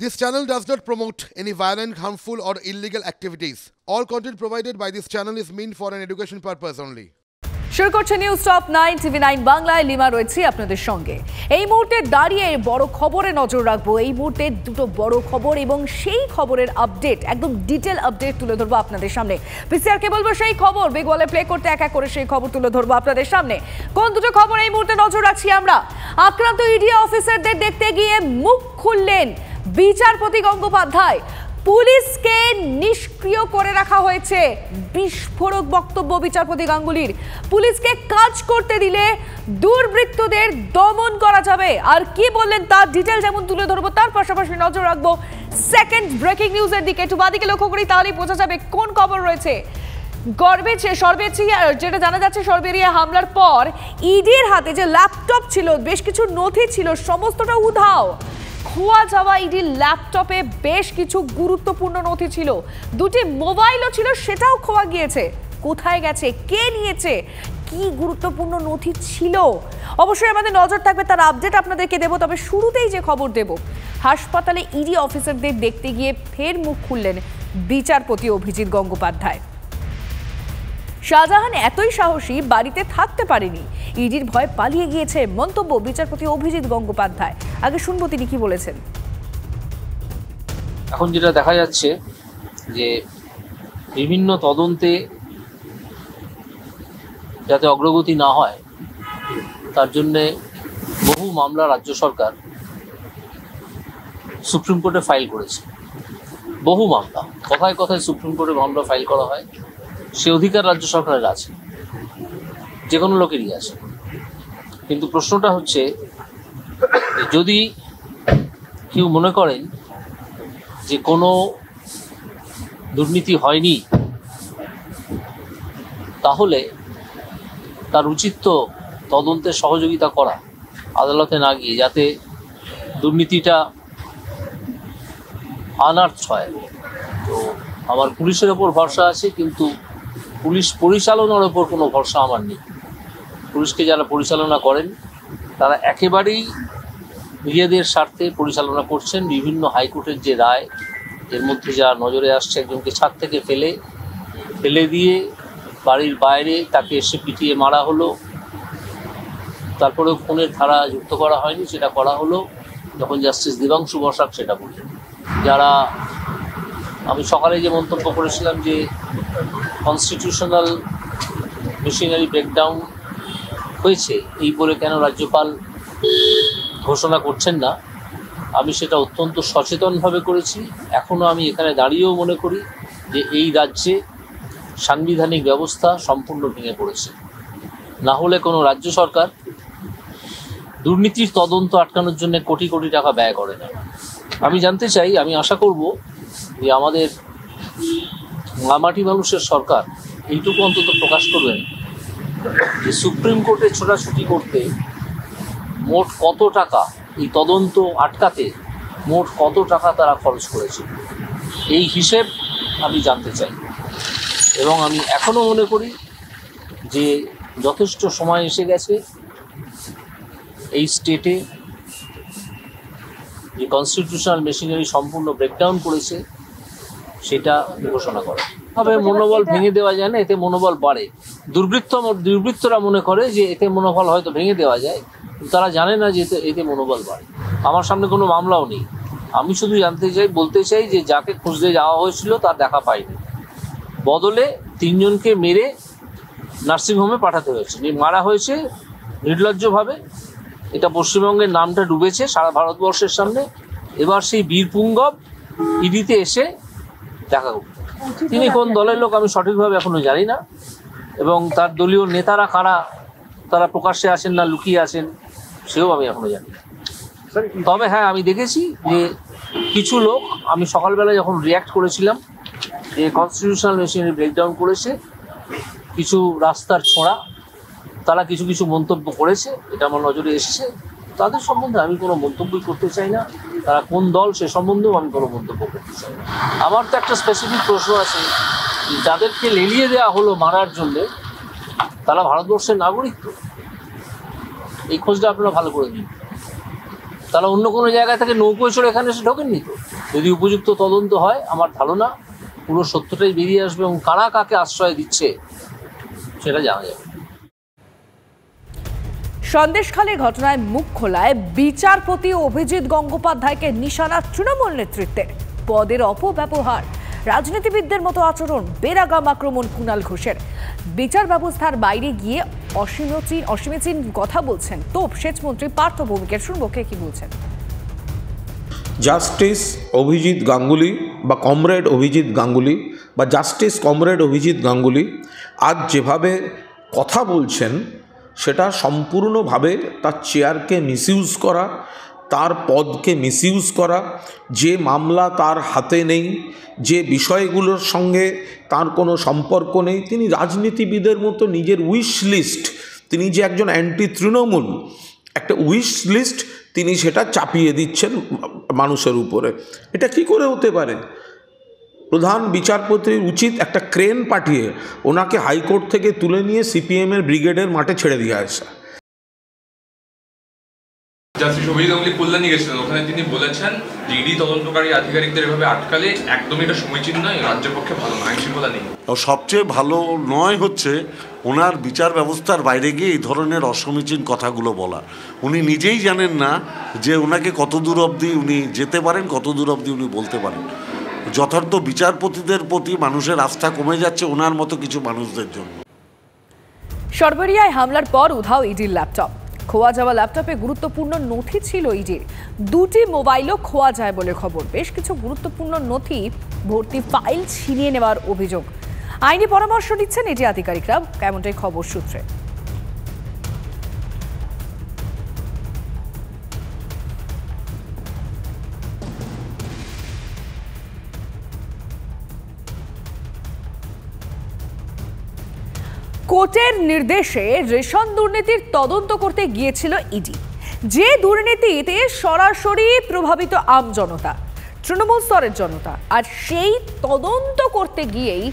This channel does not promote any violent, harmful, or illegal activities. All content provided by this channel is meant for an education purpose only. শুরু করছে news top 9 TV9 বাংলায়। Lima রয়েছে আপনাদের সঙ্গে। এই মুহূর্তে দাঁড়িয়ে বড় খবরে নজর রাখবো। এই মুহূর্তে দুটো বড় খবর এবং সেই খবরের আপডেট, একদম ডিটেল আপডেট তুলে ধরবো আপনাদের সামনে। পিসিআর কে বলবো সেই খবর বিগ ওয়ালে প্লে করতে এক এক করে সেই খবর তুলে ধরবো আপনাদের সামনে। কোন দুটো খবর এই মুহূর্তে নজর রাখছি আমরা? আক্রান্ত ইডি অফিসারদের দেখতে গিয়ে মুখ খুললেন বিচারপতি গঙ্গোপাধ্যায়। পুলিশকে নিষ্ক্রিয় করে রাখা হয়েছে, বিস্ফোরক বক্তব্য বিচারপতি গাঙ্গুলির। পুলিশকে কাজ করতে দিলে দুর্বৃত্তদের দমন করা যাবে। আর কি বললেন তার ডিটেল যেমন তুলে ধরবো, তার পাশাপাশি নজর রাখবো সেকেন্ড ব্রেকিং নিউজের দিকে। একটু বাদিকে লক্ষ্য করি, তাহলেই বোঝা যাবে কোন খবর রয়েছে। যেটা জানা যাচ্ছে, সরবেরিয়া হামলার পর ইডির হাতে যে ল্যাপটপ ছিল, বেশ কিছু নথি ছিল, সমস্তটা উধাও। খোয়া যাওয়া ইডির ল্যাপটপে বেশ কিছু গুরুত্বপূর্ণ নথি ছিল, দুটি মোবাইলও ছিল, সেটাও খোয়া গিয়েছে। কোথায় গেছে, কে নিয়েছে, কি গুরুত্বপূর্ণ নথি ছিল, অবশ্যই আমাদের নজর থাকবে, তার আপডেট আপনাদেরকে দেব। তবে শুরুতেই যে খবর দেব, হাসপাতালে ইডি অফিসারদের দেখতে গিয়ে ফের মুখ খুললেন বিচারপতি অভিজিৎ গঙ্গোপাধ্যায়। শাহজাহান এতই সাহসী, বাড়িতে থাকতে পারেনি, ইডির ভয় পালিয়ে গিয়েছে, মন্তব্য বিচারপতি অভিজিৎ গঙ্গোপাধ্যায়। আগে শুনবো তিনি কি বলেছেন। এখন যেটা দেখা যাচ্ছে যে বিভিন্ন তদন্তে যাতে অগ্রগতি না হয় তার জন্যে বহু মামলা রাজ্য সরকার সুপ্রিম কোর্টে ফাইল করেছে। বহু মামলা, কথায় কথায় সুপ্রিম কোর্টে মামলা ফাইল করা হয়, সে অধিকার রাজ্য সরকারের আছে, যে কোনো লোকেরই আছে। কিন্তু প্রশ্নটা হচ্ছে, যদি কেউ মনে করেন যে কোনো দুর্নীতি হয়নি, তাহলে তার উচিত তো তদন্তে সহযোগিতা করা, আদালতে না গিয়ে, যাতে দুর্নীতিটা আনার্থ হয়। তো আমার পুলিশের ওপর ভরসা আছে, কিন্তু পুলিশ পরিচালনার ওপর কোনো ভরসা আমার নেই। পুলিশকে যারা পরিচালনা করেন তারা একেবারেই নিজেদের স্বার্থে পরিচালনা করছেন। বিভিন্ন হাইকোর্টের যে রায়, এর মধ্যে যা নজরে আসছে, একজনকে ছাদ থেকে ফেলে দিয়ে বাড়ির বাইরে তাকে এসে পিটিয়ে মারা হলো, তারপরেও খুনের ধারা যুক্ত করা হয়নি, সেটা করা হলো যখন জাস্টিস দেবাংশু বসাক সেটা বললেন। যারা, আমি সকালে যে মন্তব্য করেছিলাম যে কনস্টিটিউশনাল মেশিনারি ব্রেকডাউন হয়েছে এই বলে কেন রাজ্যপাল ঘোষণা করছেন না, আমি সেটা অত্যন্ত সচেতনভাবে করেছি। এখনও আমি এখানে দাঁড়িয়েও মনে করি যে এই রাজ্যে সাংবিধানিক ব্যবস্থা সম্পূর্ণ ভেঙে পড়েছে। না হলে কোনো রাজ্য সরকার দুর্নীতির তদন্ত আটকানোর জন্য কোটি কোটি টাকা ব্যয় করে না। আমি জানতে চাই, আমি আশা করব যে আমাদের মামাটি মানুষের সরকার এইটুকু অন্তত প্রকাশ করবেন যে সুপ্রিম কোর্টে ছোটাছুটি করতে মোট কত টাকা, এই তদন্ত আটকাতে মোট কত টাকা তারা খরচ করেছে, এই হিসেব আমি জানতে চাই। এবং আমি এখনও মনে করি যে যথেষ্ট সময় এসে গেছে এই স্টেটে যে কনস্টিটিউশনাল মেশিনারি সম্পূর্ণ ব্রেকডাউন করেছে সেটা ঘোষণা করা। তবে মনোবল ভেঙে দেওয়া যায় না, এতে মনোবল বাড়ে। দুর্বৃত্তরা মনে করে যে এতে মনোবল হয়তো ভেঙে দেওয়া যায়, তারা জানে না যে এতে মনোবল বাড়ে। আমার সামনে কোনো মামলাও নেই, আমি শুধু বলতে চাই যে যাকে খুঁজতে যাওয়া হয়েছিল তার দেখা পাইনি, বদলে 3 জনকে মেরে নার্সিংহোমে পাঠাতে হয়েছে, মারা হয়েছে নির্লজ্জভাবে। এটা পশ্চিমবঙ্গের নামটা ডুবেছে সারা ভারতবর্ষের সামনে। এবার সেই বীরপুঙ্গব ইডিতে এসে দেখা করবে। তিনি কোন দলের লোক আমি সঠিকভাবে এখনো জানি না, এবং তার দলীয় নেতারা কারা, তারা প্রকাশ্যে আসেন না লুকিয়ে আসেন, সেও আমি এখনো জানি না। তবে হ্যাঁ, আমি দেখেছি যে কিছু লোক, আমি সকালবেলা যখন রিয়্যাক্ট করেছিলাম যে কনস্টিটিউশনাল মেশিনারি ব্রেকডাউন করেছে, কিছু রাস্তার ছোঁড়া, তারা কিছু কিছু মন্তব্য করেছে, এটা আমার নজরে এসেছে। তাদের সম্বন্ধে আমি কোনো মন্তব্যই করতে চাই না, তারা কোন দল সে সম্বন্ধেও আমি কোনো মন্তব্য করতে চাই না। আমার তো একটা স্পেসিফিক প্রশ্ন আছে, যাদেরকে লেলিয়ে দেওয়া হলো মারার জন্যে, তারা ভারতবর্ষের নাগরিক তো? এই খোঁজটা আপনারা ভালো করে দিন। তারা অন্য কোনো জায়গা থেকে নৌকোয় চড়ে এখানে এসে ঢোকেননি তো। যদি উপযুক্ত তদন্ত হয় আমার ধারণা পুরো সত্যটাই বেরিয়ে আসবে এবং কারা কাকে আশ্রয় দিচ্ছে সেটা জানা যাবে। সন্দেশখালী ঘটনায় মুখ খোলায় বিচারপতি অভিজিৎ গঙ্গোপাধ্যায়কে নিশানা তৃণমূল নেতৃত্বের। পদের অপব্যবহার, রাজনীতিবিদদের মতো আচরণ, বেরাগাম আক্রমণ কুণাল ঘোষের। বিচার ব্যবস্থার বাইরে গিয়ে অসীমীচীন কথা বলছেন তোপ সেচমন্ত্রী পার্থ ভৌমিকের। শুনবো কে কি বলছেন। জাস্টিস অভিজিৎ গাঙ্গুলি বা কমরেড অভিজিৎ গাঙ্গুলি বা জাস্টিস কমরেড অভিজিৎ গাঙ্গুলি আজ যেভাবে কথা বলছেন সেটা সম্পূর্ণভাবে তার চেয়ারকে মিসইউজ করা, তার পদকে মিসইউজ করা। যে মামলা তার হাতে নেই, যে বিষয়গুলোর সঙ্গে তার কোনো সম্পর্ক নেই, তিনি রাজনীতিবিদের মতো নিজের উইশ লিস্ট, তিনি যে একজন অ্যান্টি তৃণমূল, একটা উইশ লিস্ট তিনি সেটা চাপিয়ে দিচ্ছেন মানুষের উপরে। এটা কি করে হতে পারে? প্রধান বিচারপতির উচিত একটা ক্রেন পাঠিয়ে ওনাকে হাইকোর্ট থেকে তুলে নিয়ে সিপিএমের ব্রিগেডের মাঠে ছেড়ে দিয়ে আসা। জাস্টিস অভিজিৎ গাঙ্গুলি কল্যাণী গেছিলেন, ওখানে তিনি বলেছেন যে ইডি তদন্তকারী আধিকারিকদের এভাবে আটকালে একদমই এটা সমীচীন নয়, রাজ্যের পক্ষে ভালো নয়, আইন শৃঙ্খলা নেই। সবচেয়ে ভালো নয় হচ্ছে ওনার বিচার ব্যবস্থার বাইরে গিয়ে এই ধরনের অসমীচীন কথাগুলো বলা। উনি নিজেই জানেন না যে ওনাকে কত দূর অবধি উনি যেতে পারেন, কত দূর অবধি উনি বলতে পারেন। যথার্থ বিচারপতিদের প্রতি মানুষের আস্থা কমে যাচ্ছে ওনার মতো কিছু মানুষদের জন্য। সরবেরিয়ায় হামলার পর উধাও ইডির ল্যাপটপ। খোয়া যাওয়া ল্যাপটপে গুরুত্বপূর্ণ নথি ছিল ইডির। 2টি মোবাইলও খোয়া যায় বলে খবর। বেশ কিছু গুরুত্বপূর্ণ নথি ভর্তি ফাইল ছিনিয়ে নেওয়ার অভিযোগ। আইনি পরামর্শ দিচ্ছেন ইডি আধিকারিকরা, এমনটাই খবর সূত্রে। কোর্টের নির্দেশে রেশন দুর্নীতির তদন্ত করতে গিয়েছিল ইডি। যে দুর্নীতিতে সরাসরি প্রভাবিত আম জনতা, তৃণমূল স্তরের জনতা, আর সেই তদন্ত করতে গিয়েই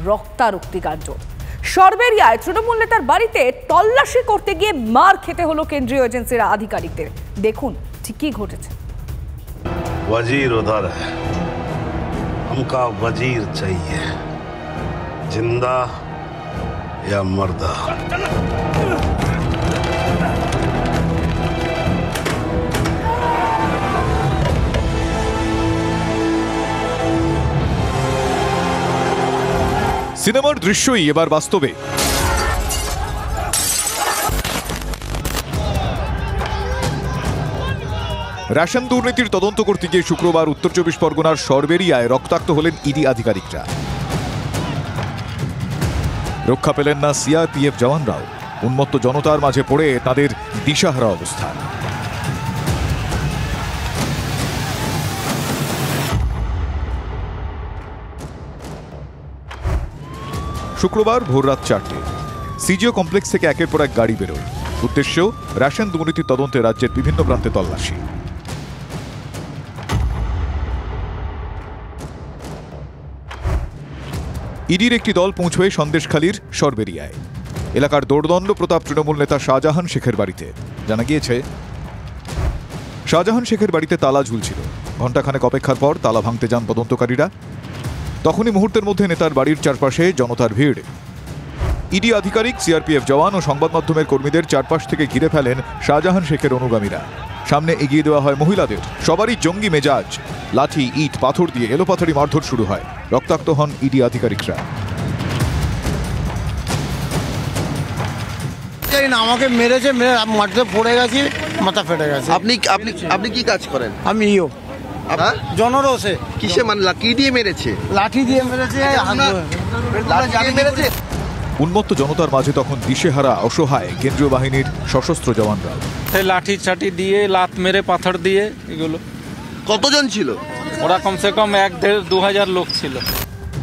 রক্তারক্তি কাণ্ড। সরবেরিয়ায় তৃণমূল নেতার বাড়িতে তল্লাশি করতে গিয়ে মার খেতে হলো কেন্দ্রীয় এজেন্সির আধিকারিকদের। দেখুন ঠিক কি ঘটেছে। वजीर उधर है, हमका वजीर चाहिए, जिंदा या मर्दा। সিনেমার দৃশ্যই এবার বাস্তবে। রেশন দুর্নীতির তদন্ত করতে গিয়ে শুক্রবার উত্তর 24 পরগনার সরবেরিয়ায় রক্তাক্ত হলেন ইডি আধিকারিকরা। রক্ষা পেলেন না সিআরপিএফ জওয়ানরাও। উন্মত্ত জনতার মাঝে পড়ে তাদের দিশাহারা অবস্থা। শুক্রবার ভোররাত 4টে সিজিও কমপ্লেক্স থেকে একের পর এক গাড়ি বেরোয়। উদ্দেশ্য রেশন দুর্নীতির তদন্তে রাজ্যের বিভিন্ন প্রান্তে তল্লাশি। ইডির একটি দল পৌঁছয় সন্দেশখালীর সরবেরিয়ায়। এলাকার দৌড়দণ্ড প্রতাপ তৃণমূল নেতা শাহজাহান শেখের বাড়িতে। জানা গিয়েছে শাহজাহান শেখের বাড়িতে তালা ঝুলছিল। ঘণ্টাখানেক অপেক্ষার পর তালা ভাঙতে যান তদন্তকারীরা। তখনই মুহূর্তের মধ্যে নেতার বাড়ির চারপাশে জনতার ভিড়। ইডি আধিকারিক, সিআরপিএফ জওয়ান ও সংবাদ মাধ্যমের কর্মীদের চারপাশ থেকে ঘিরে ফেলেন শাহজাহান শেখের অনুগামীরা। সামনে এগিয়ে দেওয়া হয় মহিলাদের। সবারই জঙ্গি মেজাজ। লাঠি, ইট, পাথর দিয়ে এলোপাথারি মারধর শুরু হয়। রক্তাক্ত হন ইডি আধিকারিকরা। আমাকে মেরেছে, মাটিতে পড়ে গেছি, মাথা ফেটে গেছে। আপনি কি কাজ করেন? আমি জনরোষে। কিসে মানলা? কি দিয়ে মেরেছে? লাঠি দিয়ে মেরেছে। উন্মত্ত জনতার মাঝে তখন দিশেহারা, অসহায় কেন্দ্রীয় বাহিনীর সশস্ত্র জওয়ানরা। লাঠি চাটি দিয়ে, লাত মেরে, পাথর দিয়ে, এগুলো। কতজন ছিল ওরা? কমসে কম 1,500-2,000 লোক ছিল।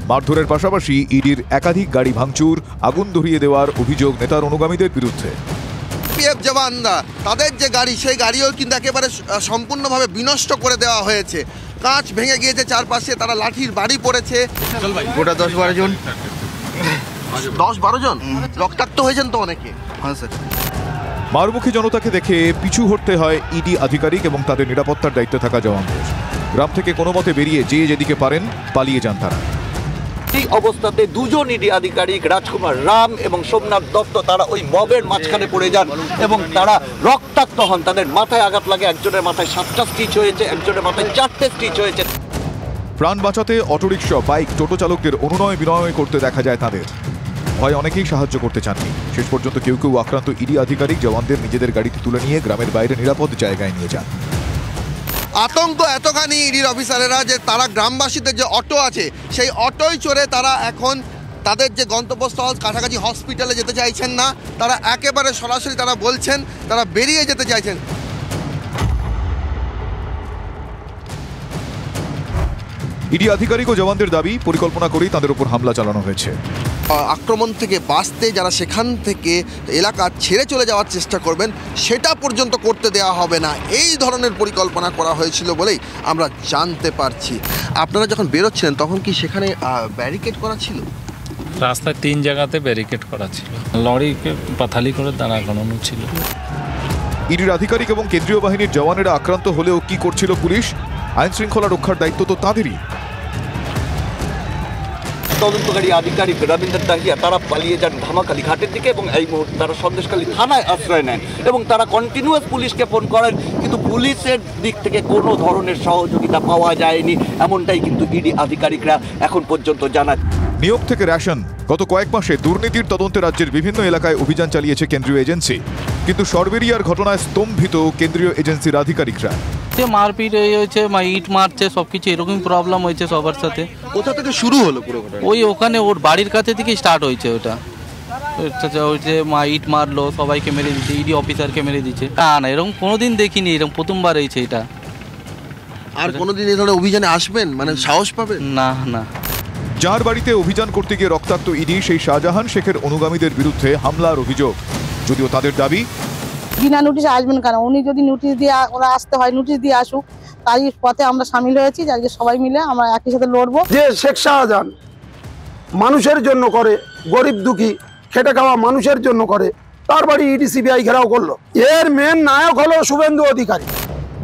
মারধরের পাশাপাশি ইডির একাধিক গাড়ি ভাঙচুর, আগুন ধরিয়ে দেওয়ার অভিযোগ নেতার অনুগামীদের বিরুদ্ধে। পিএফ জওয়ানরা তাদের যে গাড়ি, সেই গাড়িও কিন্তু একেবারে সম্পূর্ণভাবে বিনষ্ট করে দেওয়া হয়েছে। কাঁচ ভেঙে গিয়েছে চারপাশে, তারা লাঠির বাড়ি পড়েছে। গোটা 10-12 জন, 10-12 জন রক্তাক্ত হয়েছেন তো অনেকে। হ্যাঁ স্যার। মারমুখী জনতাকে দেখে পিছু হটতে হয় ইডি আধিকারিক এবং তাদের নিরাপত্তার দায়িত্বে থাকা জওয়ানদের। গ্রাম থেকে কোনো মতে বেরিয়ে যে যেদিকে পারেন পালিয়ে যান তারা। এই অবস্থাতে দুজন ইডি আধিকারিক রাজকুমার রাম এবং সোমনাথ দত্ত তারা ওই মবের মাঝখানে পড়ে যান এবং তারা রক্তাক্ত হন। তাদের মাথায় আঘাত লাগে, একজনের মাথায় 7টা স্টিচ হয়েছে, একজনের মাথায় 4টে স্টিচ হয়েছে। প্রাণ বাঁচাতে অটোরিকশা, বাইক, টোটো চালকদের অনুনয় বিনয় করতে দেখা যায় তাদের। ভয় অনেকেই সাহায্য করতে চাননি। শেষ পর্যন্ত কেউ কেউ আক্রান্ত ইডি আধিকারিক জওয়ানদের নিজেদের গাড়িতে তুলে নিয়ে গ্রামের বাইরে নিরাপদ জায়গায় নিয়ে যান। আতঙ্ক এতখানি ইডির অফিসারেরা যে তারা গ্রামবাসীদের যে অটো আছে সেই অটোয় চড়ে তারা এখন তাদের যে গন্তব্যস্থল কাছাকাছি হসপিটালে যেতে চাইছেন না, তারা একেবারে সরাসরি তারা বলছেন তারা বেরিয়ে যেতে চাইছেন। ইডি আধিকারিক ও জওয়ানদের দাবি, পরিকল্পনা করেই তাদের উপর হামলা চালানো হয়েছে। আক্রমণ থেকে বাঁচতে যারা সেখান থেকে এলাকা ছেড়ে চলে যাওয়ার চেষ্টা করবেন সেটা পর্যন্ত করতে দেওয়া হবে না, এই ধরনের পরিকল্পনা করা হয়েছিল বলেই আমরা জানতে পারছি। আপনারা যখন বেরোচ্ছিলেন তখন কি সেখানে ব্যারিকেড করা ছিল? রাস্তায় 3 জায়গাতে ব্যারিকেড করা ছিল, লরিকে পাথালি করে দাঁড়া করানো ছিল। ইডির আধিকারিক এবং কেন্দ্রীয় বাহিনীর জওয়ানেরা আক্রান্ত হলেও কি করছিল পুলিশ? আইন শৃঙ্খলা রক্ষার দায়িত্ব তো তাদেরই। তদন্তকারী আধিকারিক রবীন্দ্র দাহিয়া তারা পালিয়ে যান ধামাখালি ঘাটের দিকে এবং এই মুহূর্তে তারা সন্দেশখালী থানায় আশ্রয় নেন এবং তারা কন্টিনিউয়াস পুলিশকে ফোন করেন, কিন্তু পুলিশের দিক থেকে কোনো ধরনের সহযোগিতা পাওয়া যায়নি, এমনটাই কিন্তু ইডি আধিকারিকরা এখন পর্যন্ত জানান। নিয়োগ থেকে রেশন, গত কয়েক মাসে দুর্নীতির তদন্তে রাজ্যের বিভিন্ন এলাকায় অভিযান চালিয়েছে কেন্দ্রীয় এজেন্সি, কিন্তু সরবেরিয়ার ঘটনায় স্তম্ভিত কেন্দ্রীয় এজেন্সির আধিকারিকরা। মারপিট হয়েছে, ইট মারছে, সবকিছু এরকম প্রবলেম হয়েছে সবার সাথে। কোথা থেকে শুরু হলো পুরো ঘটনা? ওখানে ওর বাড়ির কাছে থেকে স্টার্ট হয়েছে। ওটা ইট মারলো, সবাইকে মেরে দিচ্ছে, ইডি অফিসারকে মেরে দিচ্ছে। না এরকম কোনোদিন দেখিনি, এরকম প্রথমবার হয়েছে এটা। আর কোনোদিন এই ধরনের অভিযানে আসবেন মানে সাহস পাবেন না? না। যার বাড়িতে অভিযান করতে গিয়ে রক্তাক্ত ইডি সেই শাহজাহান শেখের অনুগামীদের বিরুদ্ধে হামলার অভিযোগ, যদিও তাদের দাবি বিনা নোটিশে আসবেন কেন? উনি যদি নোটিশ দিয়ে ওরা আসতে হয় নোটিশ দিয়ে আসুক, তারই পথে আমরা সামিল হয়েছি, আজকে সবাই মিলে আমরা একই সাথে লড়বো। যে শেখ শাহজাহান মানুষের জন্য করে, গরিব দুঃখী খেটে খাওয়া মানুষের জন্য করে, তার বাড়ি ইডি সিবিআই ঘেরাও করলো। এর মেন নায়ক হলো শুভেন্দু অধিকারী।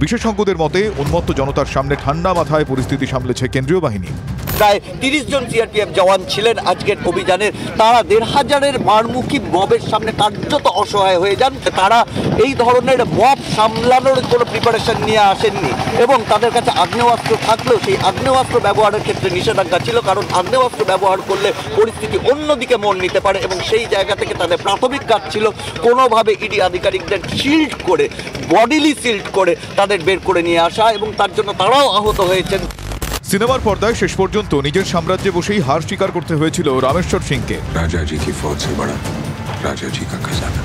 বিশেষজ্ঞদের মতে উন্মত্ত জনতার সামনে ঠান্ডা মাথায় পরিস্থিতি সামলেছে কেন্দ্রীয় বাহিনী। প্রায় 30 জন সিআরপিএফ জওয়ান ছিলেন আজকের অভিযানের। তারা 1,500-এর মারমুখী মবের সামনে কার্যত অসহায় হয়ে যান। তারা এই ধরনের মব সামলানোর কোনো প্রিপারেশন নিয়ে আসেননি এবং তাদের কাছে আগ্নেয়াস্ত্র থাকলেও সেই আগ্নেয়াস্ত্র ব্যবহারের ক্ষেত্রে নিষেধাজ্ঞা ছিল, কারণ আগ্নেয়াস্ত্র ব্যবহার করলে পরিস্থিতি অন্যদিকে মোড় নিতে পারে এবং সেই জায়গা থেকে তাদের প্রাথমিক কাজ ছিল কোনোভাবে ইডি আধিকারিকদের শিল্ড করে, বডিলি শিল্ড করে তাদের বের করে নিয়ে আসা এবং তার জন্য তারাও আহত হয়েছেন। সিনেমার পর্দায় শেষ পর্যন্ত নিজের সাম্রাজ্যে বসেই হার স্বীকার করতে হয়েছিল রামেশ্বর সিংকে। রাজা জি কি ফৌজ সে বড়া রাজা জি কা খজানা,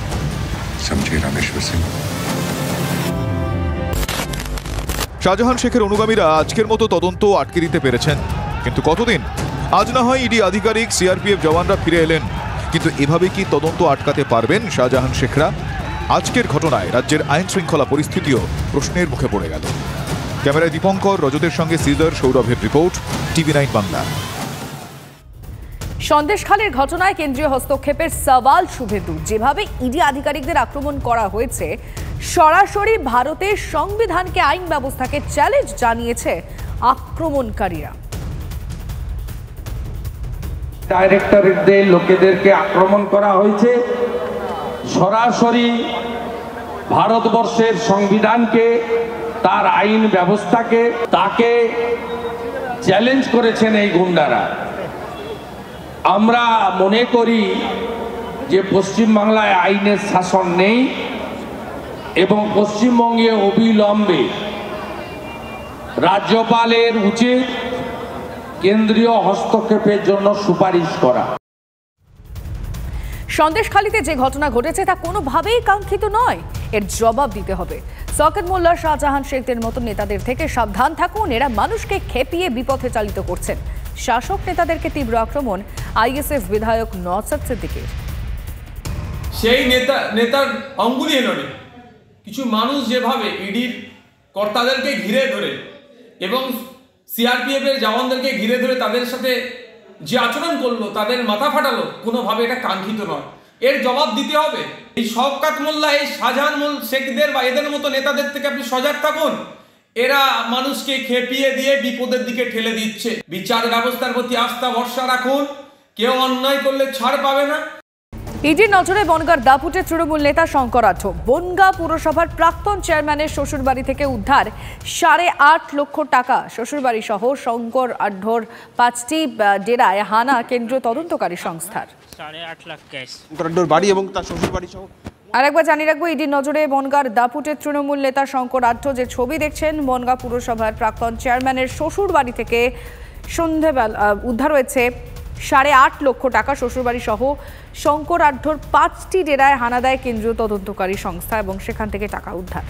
সমঝে রামেশ্বর সিং। শাহজাহান শেখের অনুগামীরা আজকের মতো তদন্ত আটকে দিতে পেরেছেন, কিন্তু কতদিন? আজ না হয় ইডি আধিকারিক, সিআরপিএফ জওয়ানরা ফিরে এলেন, কিন্তু এভাবে কি তদন্ত আটকাতে পারবেন শাহজাহান শেখরা? আজকের ঘটনায় রাজ্যের আইন শৃঙ্খলা পরিস্থিতিও প্রশ্নের মুখে পড়ে গেল। ক্যামেরায় দীপঙ্কর, রজতের সঙ্গে সিজার, সৌরভের রিপোর্ট, TV9 বাংলা। সন্দেশখালীর ঘটনায় কেন্দ্রীয় হস্তক্ষেপের সওয়াল শুভেন্দু। যেভাবে ইডি আধিকারিকদের আক্রমণ করা হয়েছে, সরাসরি ভারতের সংবিধানকে, আইন ব্যবস্থাকে চ্যালেঞ্জ জানিয়েছে আক্রমণকারীরা। ডাইরেক্টরদের লোকেদেরকে আক্রমণ করা হয়েছে, সরাসরি ভারতবর্ষের সংবিধানকে, তার আইন ব্যবস্থাকে, তাকে চ্যালেঞ্জ করেছেন এই গুন্ডারা। আমরা মনে করি যে পশ্চিমবাংলায় আইনের শাসন নেই এবং পশ্চিমবঙ্গে অবিলম্বে রাজ্যপালের উচিত কেন্দ্রীয় হস্তক্ষেপের জন্য সুপারিশ করা। সন্দেশখালীতে যে ঘটনা ঘটেছে তা কোনোভাবেই কাঙ্ক্ষিত নয়, এর জবাব দিতে হবে। শওকত মোল্লা, শাহজাহান শেখদের মতো নেতাদের থেকে সাবধান থাকুন, এরা মানুষকে খেপিয়ে বিপথে চালিত করছেন। শাসক নেতাদেরকে তীব্র আক্রমণ আইএসএফ বিধায়ক নওশাদ সিদ্দিকীর। সেই নেতার অঙ্গুলি এলোনে কিছু মানুষ যেভাবে ইডির কর্তাদেরকে ঘিরে ধরে এবং সিআরপিএফের জওয়ানদেরকে ঘিরে ধরে তাদের সাথে যে আচরণ করলো, তাদের মাথা ফাটালো, কোনোভাবে এটা কাঙ্ক্ষিত নয়। এর জবাব দিতে হবে। এই শওকত মোল্লা, এই শাহজাহান শেখদের বা এদের মতো নেতাদের থেকে আপনি সজাগ থাকুন। এরা মানুষকে খেপিয়ে দিয়ে বিপদের দিকে ঠেলে দিচ্ছে। বিচার ব্যবস্থার প্রতি আস্থা ভরসা রাখুন, কেউ অন্যায় করলে ছাড় পাবে না। ইডির নজরে বনগাঁর দাপুটে তৃণমূল নেতা শঙ্কর আঢ্য। বনগাঁ পুরসভার প্রাক্তন চেয়ারম্যানের শ্বশুরবাড়ি থেকে উদ্ধার 8.5 লক্ষ টাকা। শ্বশুরবাড়ি সহ শঙ্কর আঢ্যর 5টি ডেরায় হানা কেন্দ্রীয় তদন্তকারী সংস্থার। 8.5 লাখ ক্যাশ শঙ্কর আঢ্যর বাড়ি এবং তার শ্বশুরবাড়ি সহ। আরেকবার জানিয়ে রাখবো, ইডির নজরে বনগাঁর দাপুটে তৃণমূল নেতা শঙ্কর আঢ্য। যে ছবি দেখছেন, বনগাঁ পুরসভার প্রাক্তন চেয়ারম্যানের শ্বশুর বাড়ি থেকে সন্ধেবেলা উদ্ধার হয়েছে 8.5 লক্ষ টাকা। শ্বশুরবাড়ি সহ শঙ্কর আঢ্যর 5টি ডেরায় হানা দেয় কেন্দ্রীয় তদন্তকারী সংস্থা এবং সেখান থেকে টাকা উদ্ধার।